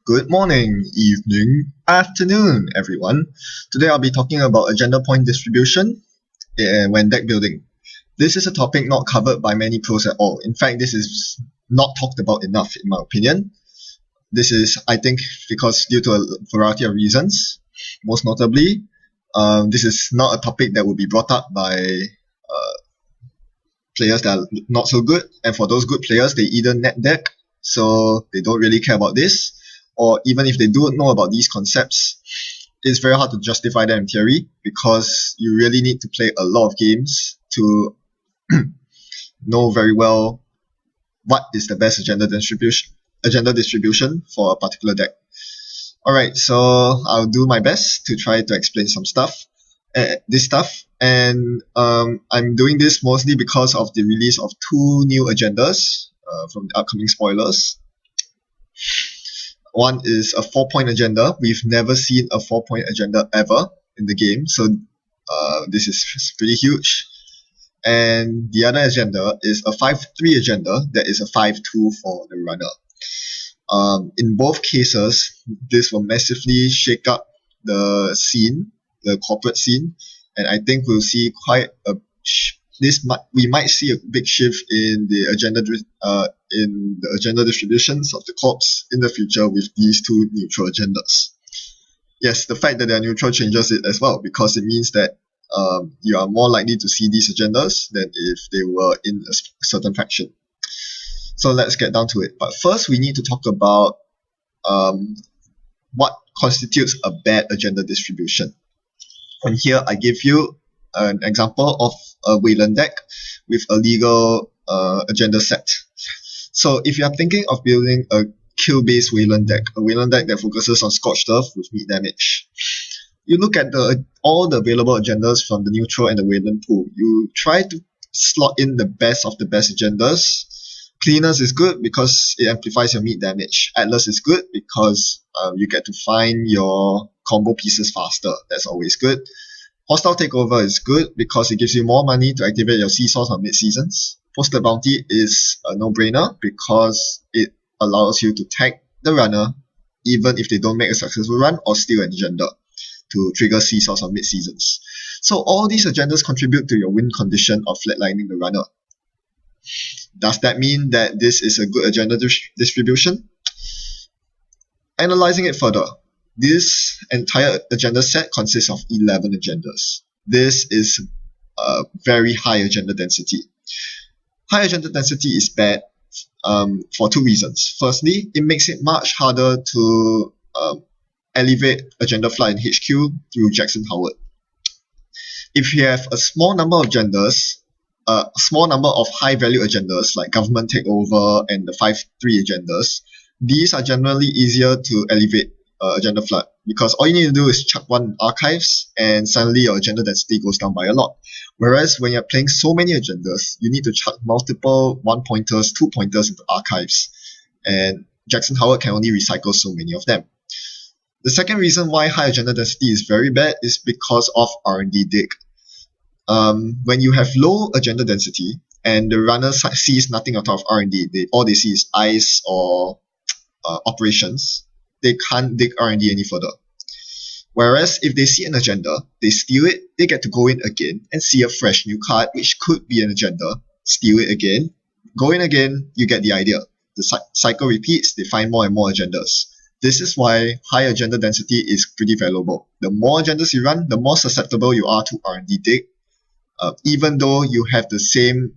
Good morning, evening, afternoon, everyone. Today I'll be talking about agenda point distribution when deck building. This is a topic not covered by many pros at all. In fact, this is not talked about enough, in my opinion. This is, I think, because due to a variety of reasons. Most notably, this is not a topic that will be brought up by players that are not so good. And for those good players, they either net deck, so they don't really care about this, or even if they do know about these concepts, it's very hard to justify them in theory because you really need to play a lot of games to know very well what is the best agenda distribution for a particular deck. Alright, so I'll do my best to try to explain some stuff, this stuff, and I'm doing this mostly because of the release of two new agendas from the upcoming spoilers. One is a 4-point agenda. We've never seen a 4-point agenda ever in the game, so this is pretty huge. And the other agenda is a 5-3 agenda that is a 5-2 for the runner. In both cases, this will massively shake up the scene, the corporate scene, and I think we'll see quite a we might see a big shift in the agenda distributions of the corps in the future with these two neutral agendas. Yes, the fact that they are neutral changes it as well because it means that you are more likely to see these agendas than if they were in a certain faction. So let's get down to it. But first, we need to talk about what constitutes a bad agenda distribution. And here I give you an example of a Wayland deck with a legal agenda set. So if you are thinking of building a kill-based Wayland deck, a Wayland deck that focuses on Scorched Earth with meat damage, you look at all the available agendas from the neutral and the Wayland pool. You try to slot in the best of the best agendas. Cleaners is good because it amplifies your meat damage. Atlas is good because you get to find your combo pieces faster. That's always good. Hostile Takeover is good because it gives you more money to activate your seesaws on mid-seasons. Posted Bounty is a no-brainer because it allows you to tag the runner even if they don't make a successful run or steal an agenda to trigger seesaws on mid-seasons. So all these agendas contribute to your win condition of flatlining the runner. Does that mean that this is a good agenda distribution? Analyzing it further, this entire agenda set consists of 11 agendas. This is a very high agenda density. High agenda density is bad for two reasons. Firstly, it makes it much harder to elevate agenda flight in HQ through Jackson Howard. If you have a small number of agendas, a small number of high-value agendas like government takeover and the 5-3 agendas, these are generally easier to elevate agenda flood because all you need to do is chuck one archives and suddenly your agenda density goes down by a lot. Whereas when you're playing so many agendas, you need to chuck multiple 1-pointers, 2-pointers into archives, and Jackson Howard can only recycle so many of them. The second reason why high agenda density is very bad is because of R&D dig. When you have low agenda density and the runner sees nothing out of R&D, all they see is ice or operations, they can't dig R&D any further. Whereas if they see an agenda, they steal it, they get to go in again and see a fresh new card, which could be an agenda, steal it again, go in again, you get the idea. The cycle repeats, they find more and more agendas. This is why high agenda density is pretty valuable. The more agendas you run, the more susceptible you are to R&D dig. Even though you have the same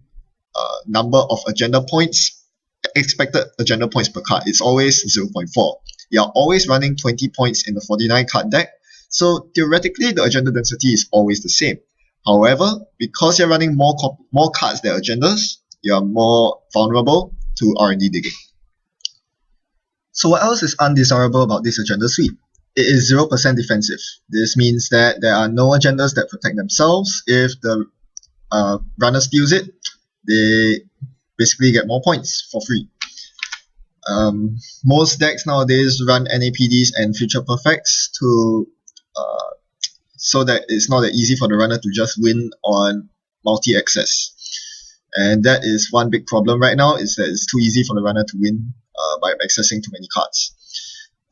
number of agenda points, expected agenda points per card, it's always 0.4. You're always running 20 points in the 49 card deck, so theoretically the agenda density is always the same. However, because you're running more cards than agendas, you're more vulnerable to R&D digging. So what else is undesirable about this agenda sweep? It is 0% defensive. This means that there are no agendas that protect themselves. If the runner steals it, they basically get more points for free. Most decks nowadays run NAPDs and Future Perfects so that it's not that easy for the runner to just win on multi-access. And that is one big problem right now, is that it's too easy for the runner to win by accessing too many cards.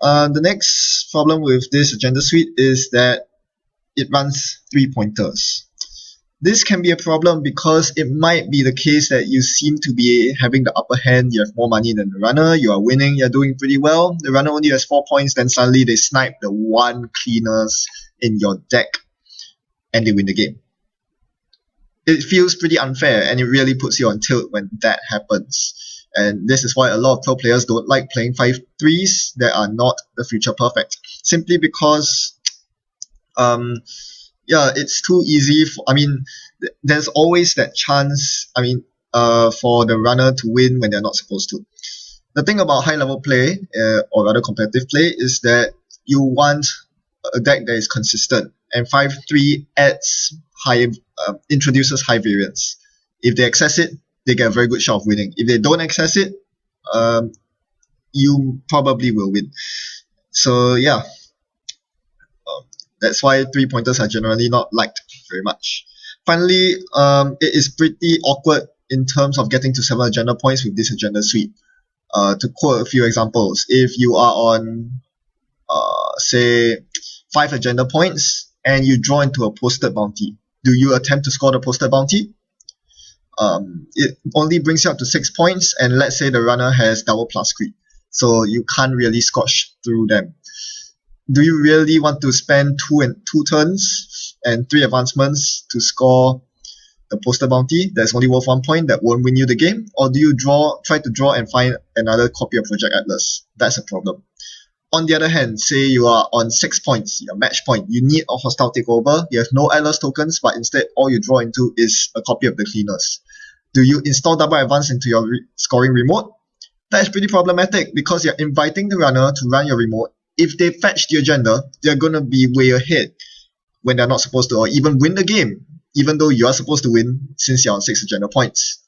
The next problem with this agenda suite is that it runs 3 pointers. This can be a problem because it might be the case that you seem to be having the upper hand, you have more money than the runner, you are winning, you're doing pretty well. The runner only has 4 points, then suddenly they snipe the one cleaners in your deck and they win the game. It feels pretty unfair and it really puts you on tilt when that happens. And this is why a lot of pro players don't like playing 5-3s that are not the future perfect. Simply because it's too easy. There's always that chance, for the runner to win when they're not supposed to. The thing about high level play, or rather competitive play, is that you want a deck that is consistent, and 5-3 introduces high variance. If they access it, they get a very good shot of winning. If they don't access it, you probably will win. So yeah, that's why 3 pointers are generally not liked very much. Finally, it is pretty awkward in terms of getting to 7 agenda points with this agenda suite. To quote a few examples, if you are on, say, 5 agenda points and you draw into a posted bounty, do you attempt to score the posted bounty? It only brings you up to 6 points, and let's say the runner has double plus creep, so you can't really scotch through them. Do you really want to spend 2 turns and 3 advancements to score the poster bounty that's only worth 1 point that won't win you the game? Or do you try to draw and find another copy of Project Atlas? That's a problem. On the other hand, say you are on 6 points, your match point, you need a hostile takeover, you have no Atlas tokens, but instead all you draw into is a copy of the cleaners. Do you install double advance into your scoring remote? That is pretty problematic because you're inviting the runner to run your remote. If they fetch the agenda, they're going to be way ahead when they're not supposed to, or even win the game, even though you are supposed to win since you're on 6 agenda points.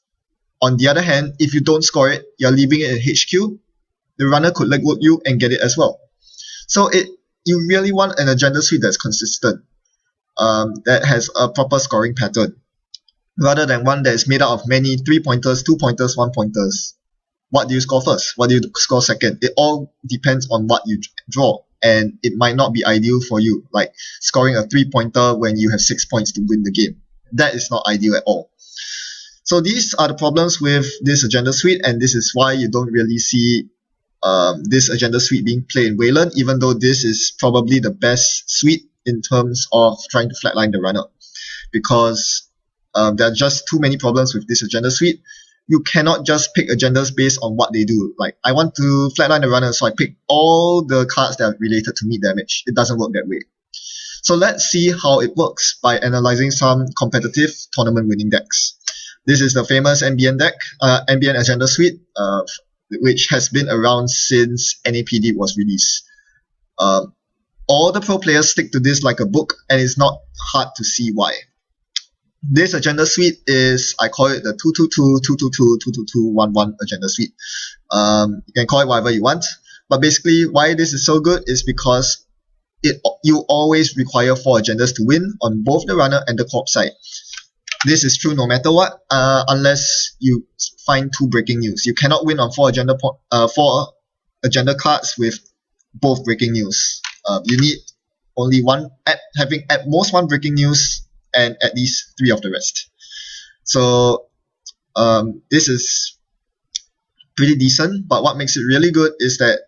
On the other hand, if you don't score it, you're leaving it in HQ, the runner could legwork you and get it as well. So you really want an agenda suite that's consistent, that has a proper scoring pattern, rather than one that is made out of many 3 pointers, 2 pointers, 1 pointers. What do you score first? What do you score second? It all depends on what you draw, and it might not be ideal for you, like scoring a 3-pointer when you have 6 points to win the game. That is not ideal at all. So these are the problems with this agenda suite, and this is why you don't really see this agenda suite being played in Wayland, even though this is probably the best suite in terms of trying to flatline the runner, because there are just too many problems with this agenda suite. You cannot just pick agendas based on what they do. Like, I want to flatline the runner, so I pick all the cards that are related to meat damage. It doesn't work that way. So let's see how it works by analyzing some competitive tournament winning decks. This is the famous NBN deck, NBN agenda suite, which has been around since NAPD was released. All the pro players stick to this like a book, and it's not hard to see why. This agenda suite is, I call it the 222-222-222-11 agenda suite. You can call it whatever you want, but basically why this is so good is because you always require 4 agendas to win on both the runner and the corp side. This is true no matter what, unless you find 2 breaking news. You cannot win on 4 agenda cards with both breaking news. You need only having at most 1 breaking news and at least 3 of the rest. So this is pretty decent, but what makes it really good is that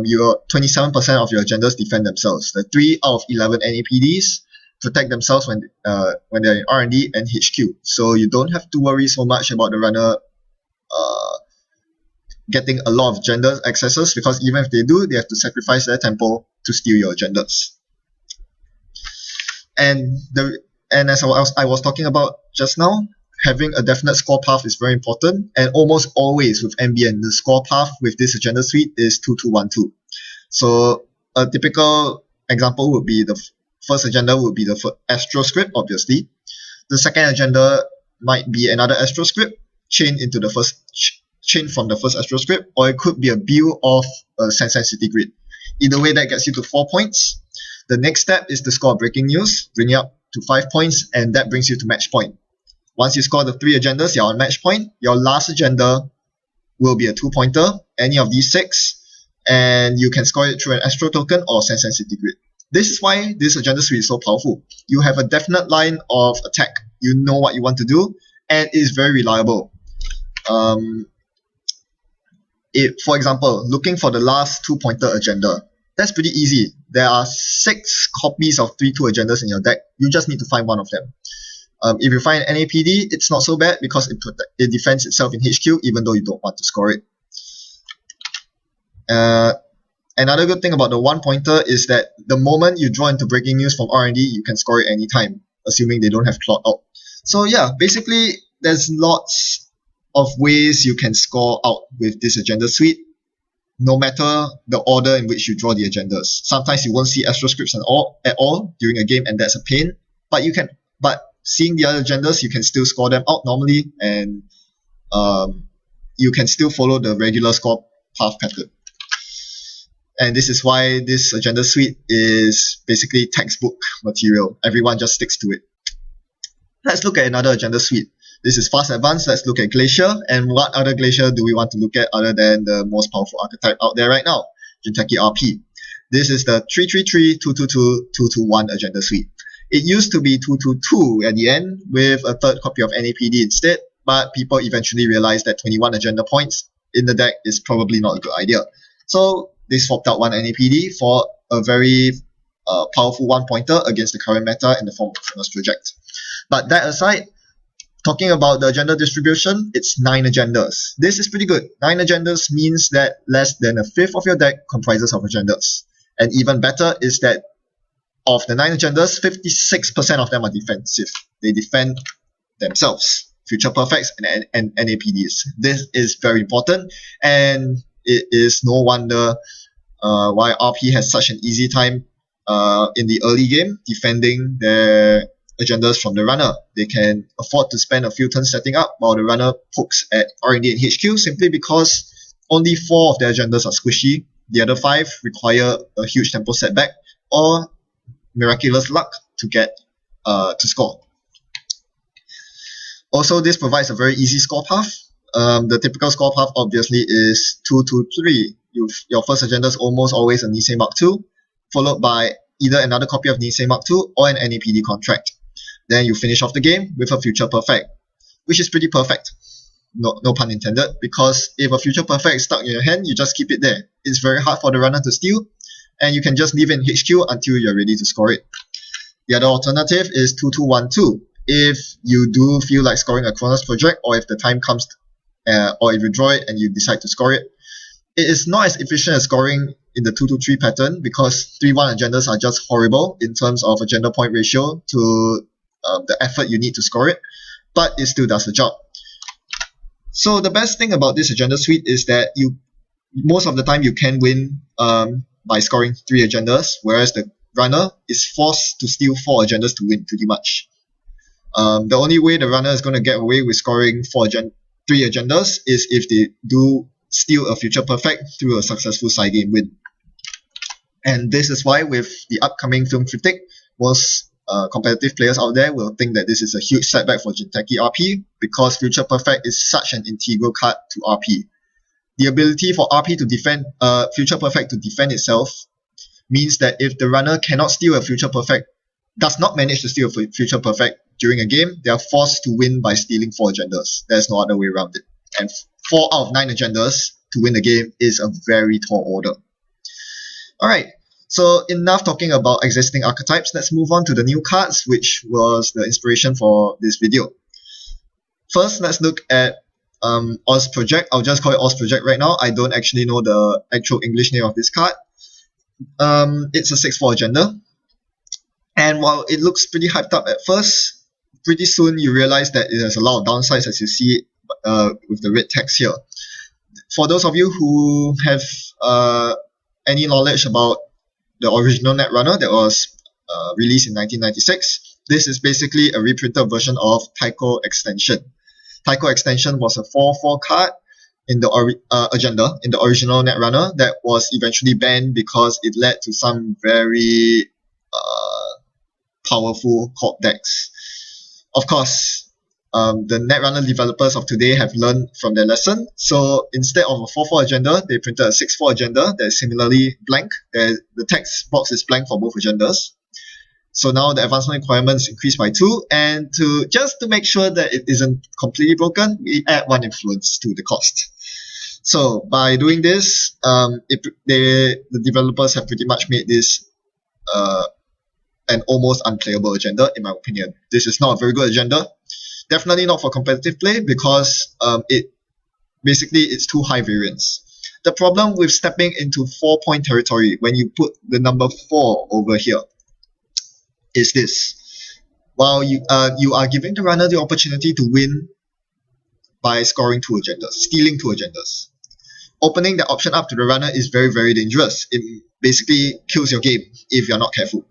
your 27% of your agendas defend themselves. The 3 out of 11 NAPDs protect themselves when they're in R&D and HQ. So you don't have to worry so much about the runner getting a lot of agenda accesses, because even if they do, they have to sacrifice their tempo to steal your agendas. And as I was talking about just now, having a definite score path is very important, and almost always with NBN, the score path with this agenda suite is 2-2-1-2. So a typical example would be the first agenda would be the Astro script, obviously. The second agenda might be another Astro script chained into the chain from the first Astro script, or it could be a build of a Sense City grid. Either way, that gets you to 4 points. The next step is to score breaking news, bring it up to 5 points, and that brings you to match point. Once you score the 3 agendas, you're on match point. Your last agenda will be a 2-pointer, any of these 6, and you can score it through an Astro token or Sensitivity Grid. This is why this agenda suite is so powerful. You have a definite line of attack. You know what you want to do, and it is very reliable. For example, looking for the last 2-pointer agenda, that's pretty easy. There are 6 copies of 3/2 agendas in your deck. You just need to find one of them. If you find NAPD, it's not so bad because it defends itself in HQ even though you don't want to score it. Another good thing about the 1-pointer is that the moment you draw into breaking news from R&D, you can score it anytime, assuming they don't have cloud out. So yeah, basically there's lots of ways you can score out with this agenda suite, no matter the order in which you draw the agendas. Sometimes you won't see Astro scripts at all during a game, and that's a pain. But seeing the other agendas, you can still score them out normally, and you can still follow the regular score path pattern. And this is why this agenda suite is basically textbook material. Everyone just sticks to it. Let's look at another agenda suite. This is fast advanced. Let's look at Glacier. And what other Glacier do we want to look at other than the most powerful archetype out there right now, Jinteki RP? This is the 3/3/3 2/2/2 2/2/1 agenda suite. It used to be 2/2/2 at the end with a 3rd copy of NAPD instead, but people eventually realized that 21 agenda points in the deck is probably not a good idea. So they swapped out 1 NAPD for a very powerful 1-pointer against the current meta in the form of Netrunner's Project. But that aside, talking about the agenda distribution, it's 9 agendas. This is pretty good. 9 agendas means that less than a fifth of your deck comprises of agendas. And even better is that of the 9 agendas, 56% of them are defensive. They defend themselves. Future Perfects and NAPDs. This is very important, and it is no wonder why RP has such an easy time in the early game defending their agendas from the runner. They can afford to spend a few turns setting up while the runner pokes at R&D and HQ simply because only 4 of their agendas are squishy. The other 5 require a huge tempo setback or miraculous luck to get to score. Also, this provides a very easy score path. The typical score path obviously is 2-2-3. Your first agenda is almost always a Nisei Mark II, followed by either another copy of Nisei Mark II or an NAPD contract. Then you finish off the game with a Future Perfect, which is pretty perfect. No pun intended, because if a Future Perfect is stuck in your hand, you just keep it there. It's very hard for the runner to steal, and you can just leave it in HQ until you're ready to score it. The other alternative is 2-2-1-2. If you do feel like scoring a Chronos Project, or if the time comes, or if you draw it and you decide to score it, it is not as efficient as scoring in the 2-2-3 pattern because 3-1 agendas are just horrible in terms of agenda point ratio to the effort you need to score it, but it still does the job. So the best thing about this agenda suite is that most of the time you can win by scoring 3 agendas, whereas the runner is forced to steal 4 agendas to win pretty much. The only way the runner is going to get away with scoring 3 agendas is if they do steal a Future Perfect through a successful side game win. And this is why with the upcoming film critic, most competitive players out there will think that this is a huge setback for Jinteki RP because Future Perfect is such an integral card to RP. The ability for RP to defend Future Perfect to defend itself means that if the runner cannot steal a Future Perfect, does not manage to steal a Future Perfect during a game, they are forced to win by stealing 4 agendas. There's no other way around it. And 4 out of 9 agendas to win the game is a very tall order. Alright, so enough talking about existing archetypes. Let's move on to the new cards, which was the inspiration for this video. First, let's look at Oz Project. I'll just call it Oz Project right now. I don't actually know the actual English name of this card. It's a 6/4 agenda. And while it looks pretty hyped up at first, pretty soon you realize that it has a lot of downsides, as you see with the red text here. For those of you who have any knowledge about the original Netrunner that was released in 1996, this is basically a reprinted version of Taiko Extension. Taiko Extension was a 4/4 card in the agenda in the original Netrunner that was eventually banned because it led to some very powerful corp decks. Of course, the Netrunner developers of today have learned from their lesson. So instead of a 4-4 agenda, they printed a 6-4 agenda that is similarly blank. The text box is blank for both agendas. So now the advancement requirements increased by 2, and just to make sure that it isn't completely broken, we add 1 influence to the cost. So by doing this, the developers have pretty much made this an almost unplayable agenda, in my opinion. This is not a very good agenda. Definitely not for competitive play, because it's too high variance. The problem with stepping into 4-point territory when you put the number 4 over here is this. While you are giving the runner the opportunity to win by scoring 2 agendas, stealing 2 agendas. Opening the option up to the runner is very, very dangerous. It basically kills your game if you're not careful.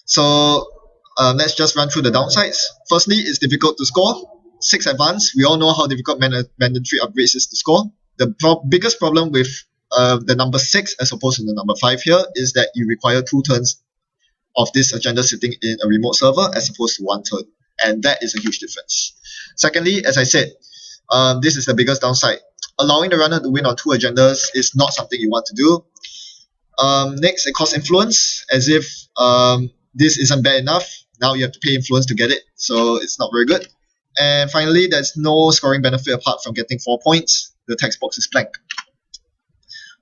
So let's just run through the downsides. Firstly, it's difficult to score. 6 advance, we all know how difficult mandatory upgrades is to score. The biggest problem with the number 6 as opposed to the number 5 here is that you require 2 turns of this agenda sitting in a remote server as opposed to 1 turn, and that is a huge difference. Secondly, as I said, this is the biggest downside. Allowing the runner to win on 2 agendas is not something you want to do. Next, it costs influence, as if this isn't bad enough. Now you have to pay influence to get it, so it's not very good. And finally, there's no scoring benefit apart from getting 4 points. The text box is blank.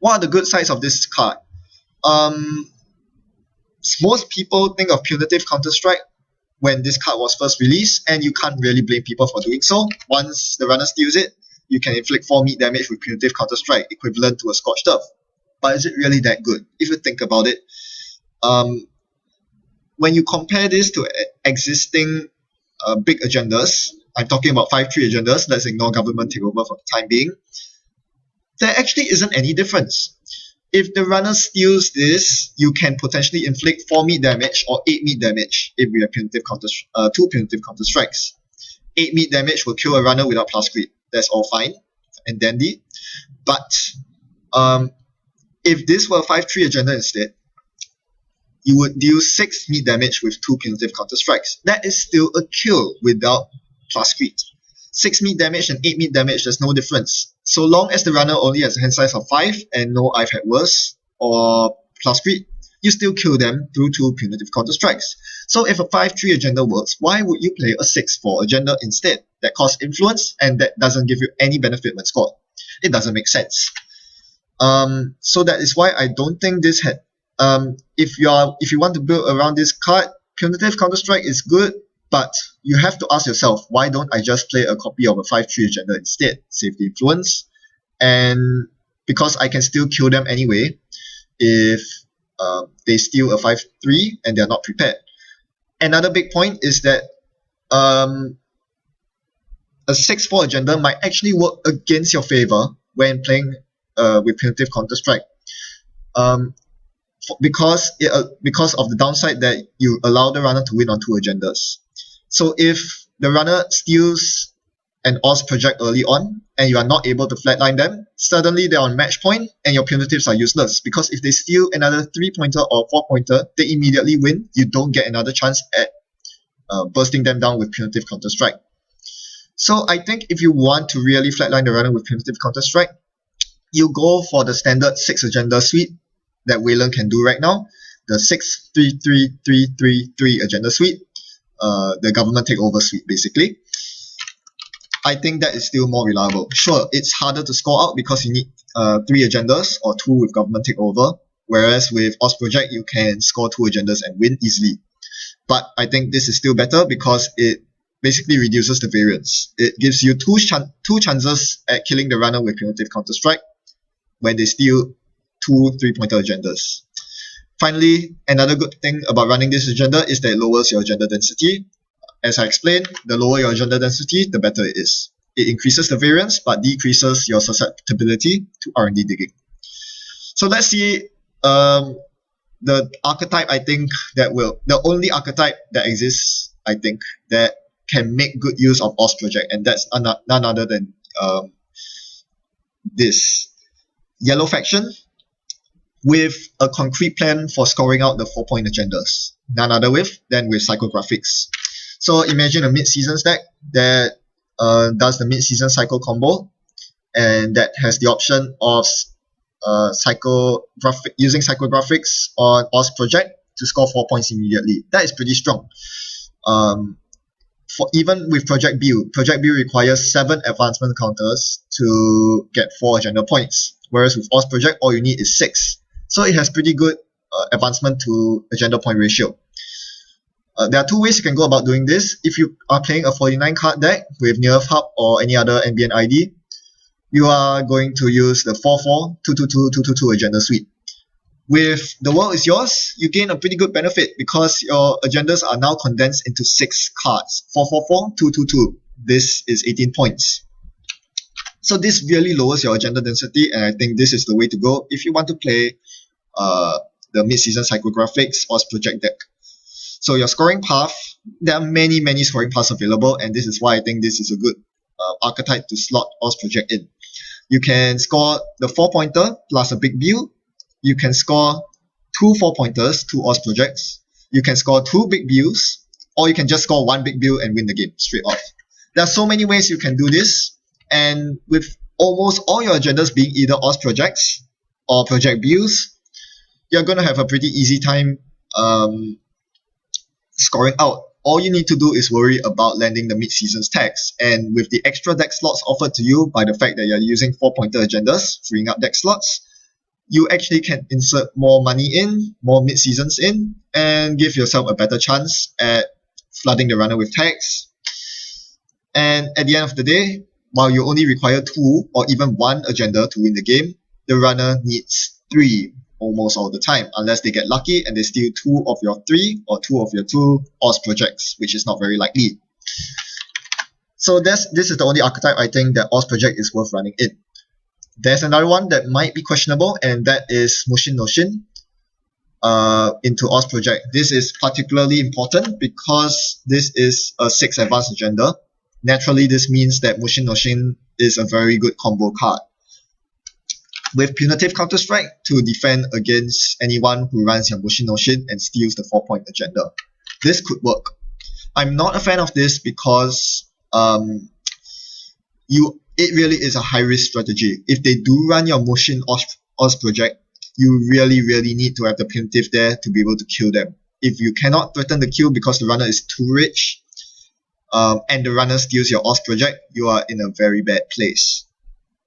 What are the good sides of this card? Most people think of punitive Counter-Strike when this card was first released, and you can't really blame people for doing so. Once the runner steals it, you can inflict 4 meat damage with punitive Counter-Strike, equivalent to a Scorched Earth. But is it really that good? If you think about it, when you compare this to existing big agendas, I'm talking about 5-3 agendas, let's ignore government takeover for the time being, there actually isn't any difference. If the runner steals this, you can potentially inflict 4 meat damage or 8 meat damage if we have 2 punitive Counter-Strikes. 8 meat damage will kill a runner without plus creep. That's all fine and dandy. But if this were a 5-3 agenda instead, you would deal 6 meat damage with 2 punitive Counter-Strikes. That is still a kill without plus creep. 6 meat damage and 8 meat damage, there's no difference. So long as the runner only has a hand size of 5 and no I've had worse or plus creep, you still kill them through 2 punitive Counter-Strikes. So if a 5-3 agenda works, why would you play a 6-4 agenda instead? That costs influence and that doesn't give you any benefit when scored. It doesn't make sense. So that is why I don't think this had... if you want to build around this card, punitive Counter-Strike is good, but you have to ask yourself, why don't I just play a copy of a 5-3 agenda instead? Save the influence, and because I can still kill them anyway if they steal a 5-3 and they're not prepared. Another big point is that a 6-4 agenda might actually work against your favor when playing with punitive Counter-Strike. Because of the downside that you allow the runner to win on 2 agendas. So if the runner steals an OS project early on and you are not able to flatline them, suddenly they're on match point and your punitives are useless, because if they steal another 3-pointer or 4-pointer, they immediately win. You don't get another chance at bursting them down with punitive Counter-Strike. So I think if you want to really flatline the runner with punitive Counter-Strike, you go for the standard 6 agenda suite that Wayland can do right now, the 6-3-3-3-3-3 agenda suite, the government takeover suite basically. I think that is still more reliable. Sure, it's harder to score out because you need 3 agendas or 2 with government takeover, whereas with OS Project you can score 2 agendas and win easily. But I think this is still better because it basically reduces the variance. It gives you two chances at killing the runner with punitive Counter-Strike when they steal 2 3-pointer agendas. Finally, another good thing about running this agenda is that it lowers your agenda density. As I explained, the lower your agenda density, the better it is. It increases the variance but decreases your susceptibility to R&D digging. So let's see the archetype the only archetype that exists, I think, that can make good use of OS Project, and that's none other than this Yellow Faction, with a concrete plan for scoring out the 4-point agendas. None other than with psychographics. So imagine a mid-season deck that does the mid-season cycle combo, and that has the option of using psychographics on OS project to score 4 points immediately. That is pretty strong. For even with Project Build requires 7 advancement counters to get 4 agenda points, whereas with OS project all you need is 6. So it has pretty good advancement to agenda point ratio. There are 2 ways you can go about doing this. If you are playing a 49 card deck with Nerf Hub or any other ambient ID, you are going to use the 4-4, 2-2-2, 2-2-2 agenda suite. With The World Is Yours, you gain a pretty good benefit because your agendas are now condensed into 6 cards. 4-4-4, 2-2-2. This is 18 points. So this really lowers your agenda density, and I think this is the way to go if you want to play the mid-season psychographics or project deck. So your scoring path, there are many scoring paths available, and this is why I think this is a good archetype to slot OS project in. You can score the 4-pointer plus a big build. You can score 2 4-pointers, 2 OS projects. You can score 2 big builds, or you can just score 1 big build and win the game straight off. There are so many ways you can do this, and with almost all your agendas being either OS projects or project builds, you're going to have a pretty easy time scoring out. All you need to do is worry about landing the mid-season tags, and with the extra deck slots offered to you by the fact that you're using 4-pointer agendas, freeing up deck slots, you actually can insert more money in, more mid-seasons in, and give yourself a better chance at flooding the runner with tags. And at the end of the day, while you only require 2 or even 1 agenda to win the game, the runner needs 3 almost all the time, unless they get lucky and they steal 2 of your 3 or 2 of your 2 OS projects, which is not very likely. So this is the only archetype I think that OS project is worth running in. There's another one that might be questionable, and that is Mushin no Shin into OS project. This is particularly important because this is a 6 advanced agenda. Naturally, this means that Mushin no Shin is a very good combo card. With Punitive Counter-Strike to defend against anyone who runs your Mushin no Shin and steals the 4-point agenda. This could work. I'm not a fan of this because it really is a high-risk strategy. If they do run your Mushin OS project, you really need to have the Punitive there to be able to kill them. If you cannot threaten the kill because the runner is too rich, and the runner steals your OS project, you are in a very bad place.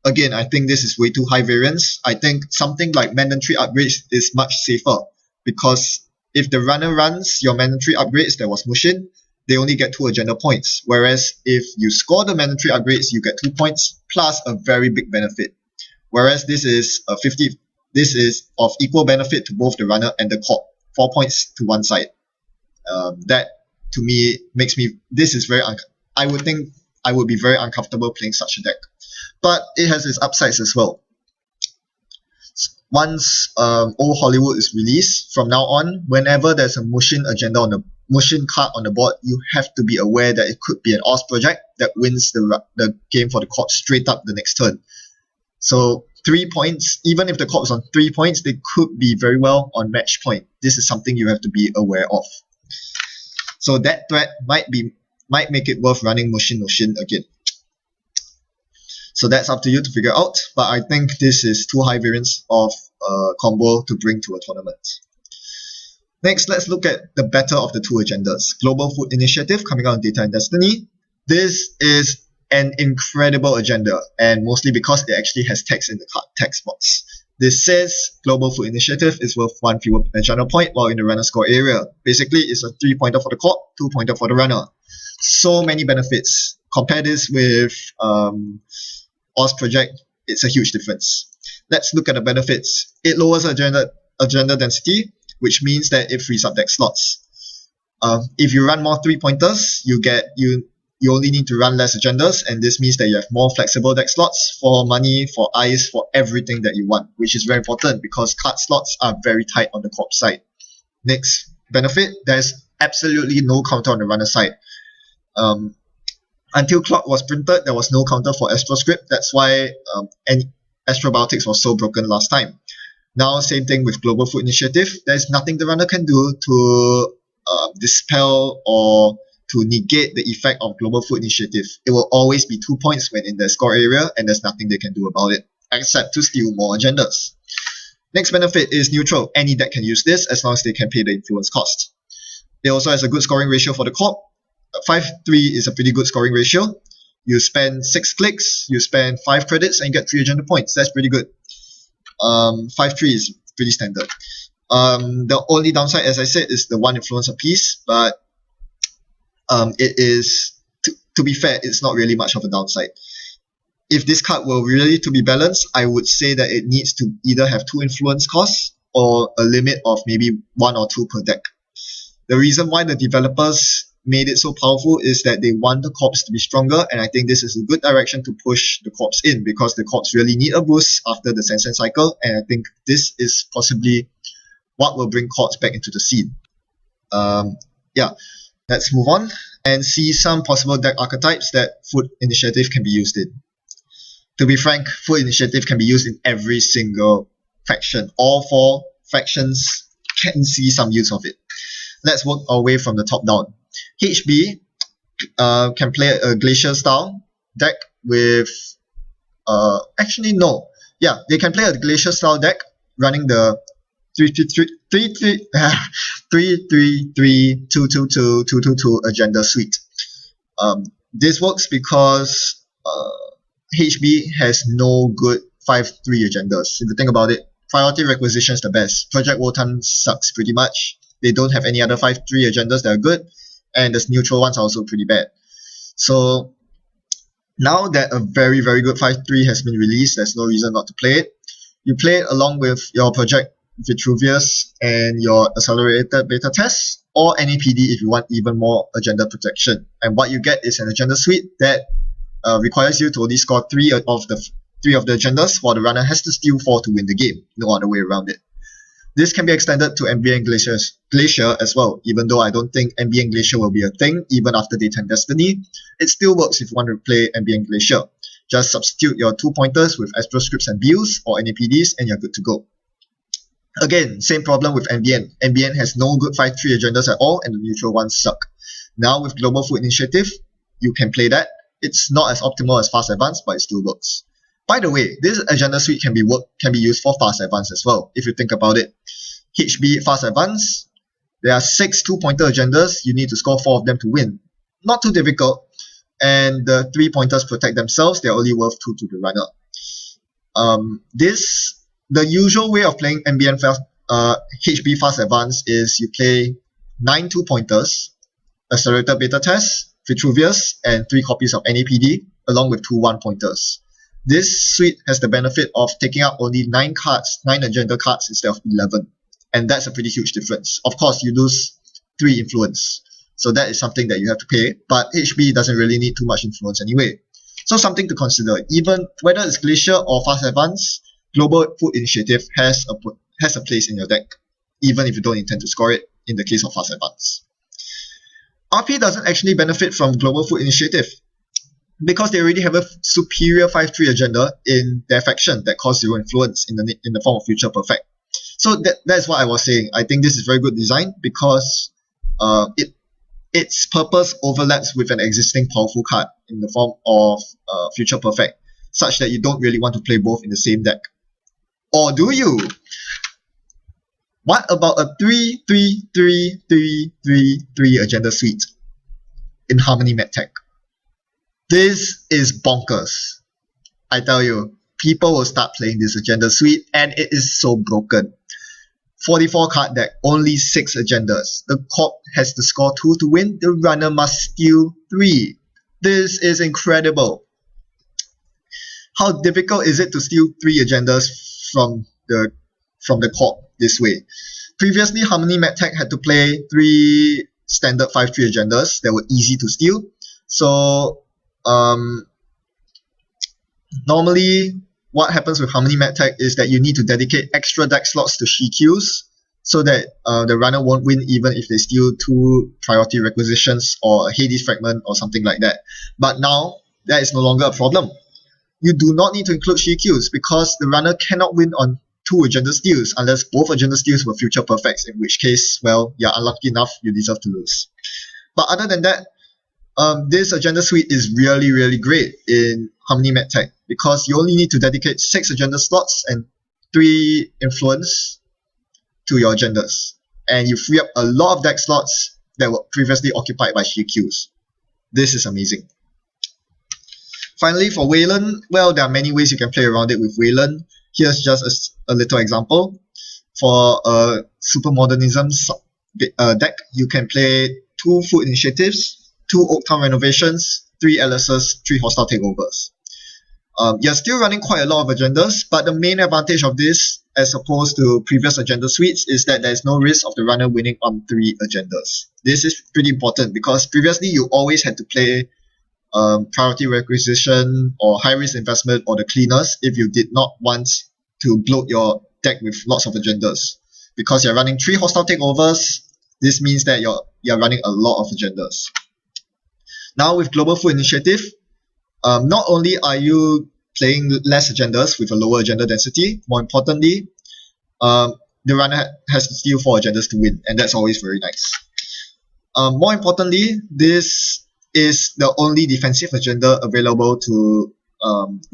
Again, I think this is way too high variance. I think something like mandatory upgrades is much safer, because if the runner runs your mandatory upgrades that was Mushin, they only get 2 agenda points. Whereas if you score the mandatory upgrades, you get 2 points plus a very big benefit. Whereas this is of equal benefit to both the runner and the corp. 4 points to one side. That to me makes me. I would think I would be very uncomfortable playing such a deck. But it has its upsides as well. Once Old Hollywood is released, from now on, whenever there's a Mushin agenda on the Mushin card on the board, you have to be aware that it could be an OS project that wins the game for the corp straight up the next turn. So 3 points, even if the corp is on 3 points, they could be very well on match point. This is something you have to be aware of. So that threat might make it worth running Mushin no Shin again. So that's up to you to figure out, but I think this is too high variance of combo to bring to a tournament. Next, let's look at the better of the 2 agendas. Global Food Initiative coming out on Data and Destiny. This is an incredible agenda, and mostly because it actually has text in the card text box. This says Global Food Initiative is worth 1 fewer agenda point while in the runner score area. Basically, it's a 3-pointer for the corp, 2-pointer for the runner. So many benefits. Compare this with OS project, it's a huge difference. Let's look at the benefits. It lowers agenda density, which means that it frees up deck slots. If you run more 3-pointers, you only need to run less agendas, and this means that you have more flexible deck slots for money, for eyes, for everything that you want, which is very important because card slots are very tight on the corp side. Next benefit, there's absolutely no counter on the runner side. Until Clock was printed, there was no counter for Astroscript. That's why Astrobiotics was so broken last time. Now, same thing with Global Food Initiative. There's nothing the runner can do to dispel or to negate the effect of Global Food Initiative. It will always be 2 points when in the score area, and there's nothing they can do about it, except to steal more agendas. Next benefit is neutral. Any deck can use this as long as they can pay the influence cost. It also has a good scoring ratio for the corp. 5-3 is a pretty good scoring ratio. You spend 6 clicks, you spend 5 credits, and you get 3 agenda points. That's pretty good. 5-3 is pretty standard. The only downside, as I said, is the 1 influence apiece, but it is, to be fair, it's not really much of a downside. If this card were really to be balanced, I would say that it needs to either have 2 influence costs or a limit of maybe 1 or 2 per deck. The reason why the developers made it so powerful is that they want the corps to be stronger, and I think this is a good direction to push the corps in, because the corps really need a boost after the Sand cycle, and I think this is possibly what will bring corps back into the scene. Yeah, let's move on and see some possible deck archetypes that Food Initiative can be used in. To be frank, Food Initiative can be used in every single faction. All 4 factions can see some use of it. Let's work our way from the top down. HB can play a Glacier style deck with actually no. Yeah, they can play a Glacier style deck running the 3-3-3-2-2-2 agenda suite. This works because HB has no good 5-3 agendas. If you think about it, Priority Requisition is the best. Project Wotan sucks pretty much. They don't have any other 5-3 agendas that are good, and the neutral ones are also pretty bad. So now that a very, very good 5-3 has been released, there's no reason not to play it. You play it along with your Project Vitruvius and your Accelerated Beta Test, or any PD if you want even more agenda protection. And what you get is an agenda suite that requires you to only score 3 of the agendas, while the runner has to steal 4 to win the game. No other way around it. This can be extended to Ambient Glacier as well. Even though I don't think Ambient Glacier will be a thing even after Daytime Destiny, it still works if you want to play Ambient Glacier. Just substitute your 2 pointers with Astro Scripts and Bills or NAPDs and you're good to go. Again, same problem with Ambient. Ambient has no good 5-3 agendas at all, and the neutral ones suck. Now with Global Food Initiative, you can play that. It's not as optimal as Fast Advance, but it still works. By the way, this agenda suite can be used for Fast Advance as well, if you think about it. HB Fast Advance, there are 6 2-pointer agendas. You need to score 4 of them to win. Not too difficult, and the 3 pointers protect themselves. They're only worth 2 to the runner. The usual way of playing HB Fast Advance is you play 9 2-pointers, Accelerated Beta Test, Vitruvius, and 3 copies of NAPD, along with 2 1-pointers. This suite has the benefit of taking out only 9 agenda cards instead of 11. And that's a pretty huge difference. Of course, you lose 3 influence. So that is something that you have to pay. But HB doesn't really need too much influence anyway. So something to consider. Even whether it's Glacier or Fast Advance, Global Food Initiative has a place in your deck, even if you don't intend to score it in the case of Fast Advance. RP doesn't actually benefit from Global Food Initiative, because they already have a superior 5-3 agenda in their faction that costs 0 influence in the form of Future Perfect. So that's what I was saying. I think this is very good design because its purpose overlaps with an existing powerful card in the form of Future Perfect, such that you don't really want to play both in the same deck. Or do you? What about a 3-3-3-3-3-3 agenda suite in Harmony MedTech? This is bonkers. I tell you, people will start playing this agenda suite, and it is so broken. 44 card deck, only 6 agendas. The corp has to score 2 to win. The runner must steal 3. This is incredible. How difficult is it to steal 3 agendas from the corp this way? Previously, Harmony MedTech had to play 3 standard 5-3 agendas that were easy to steal. So normally what happens with Harmony MedTech is that you need to dedicate extra deck slots to Shikus so that the runner won't win even if they steal 2 priority requisitions or a Hades fragment or something like that. But now that is no longer a problem. You do not need to include Shikus because the runner cannot win on 2 agenda steals unless both agenda steals were future perfects, in which case, well, you're unlucky enough, you deserve to lose. But other than that, This agenda suite is really great in Harmony MedTech because you only need to dedicate 6 agenda slots and 3 influence to your agendas, and you free up a lot of deck slots that were previously occupied by GQs. This is amazing. Finally, for Wayland, well, there are many ways you can play around it with Wayland. Here's just a little example. For a Super Modernism deck, you can play 2 food initiatives, 2 Oaktown renovations, 3 LSs, 3 hostile takeovers. You're still running quite a lot of agendas, but the main advantage of this, as opposed to previous agenda suites, is that there's no risk of the runner winning on 3 agendas. This is pretty important because previously you always had to play priority requisition or high risk investment or the cleaners if you did not want to bloat your deck with lots of agendas. Because you're running 3 hostile takeovers, this means that you're running a lot of agendas. Now with Global Food Initiative, not only are you playing less agendas with a lower agenda density, more importantly, the runner has to steal 4 agendas to win, and that's always very nice. More importantly, this is the only defensive agenda available to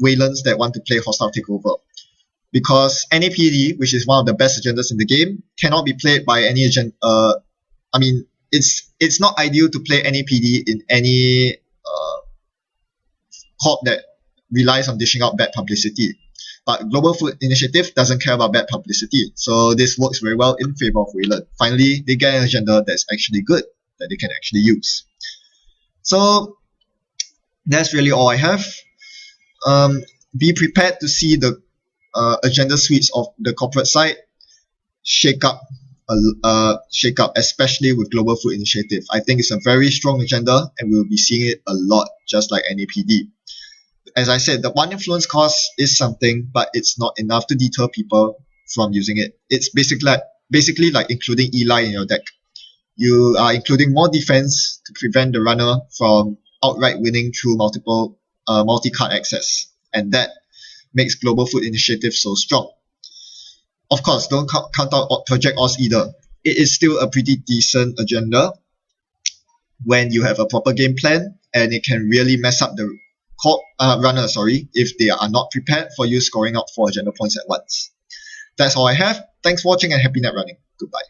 Waylands that want to play hostile takeover. Because NAPD, which is one of the best agendas in the game, cannot be played by any agenda. It's not ideal to play NAPD in any corp that relies on dishing out bad publicity. But Global Food Initiative doesn't care about bad publicity, so this works very well in favor of Wayland. Finally, they get an agenda that's actually good, that they can actually use. So that's really all I have. Be prepared to see the agenda suites of the corporate side shake up, especially with Global Food Initiative. I think it's a very strong agenda, and we'll be seeing it a lot, just like NAPD. As I said, the 1 influence cost is something, but it's not enough to deter people from using it. It's basically like including Eli in your deck. You are including more defense to prevent the runner from outright winning through multi-card access, and that makes Global Food Initiative so strong. Of course, don't count out Project Oz either. It is still a pretty decent agenda when you have a proper game plan, and it can really mess up the runner if they are not prepared for you scoring out 4 agenda points at once. That's all I have. Thanks for watching and happy net running. Goodbye.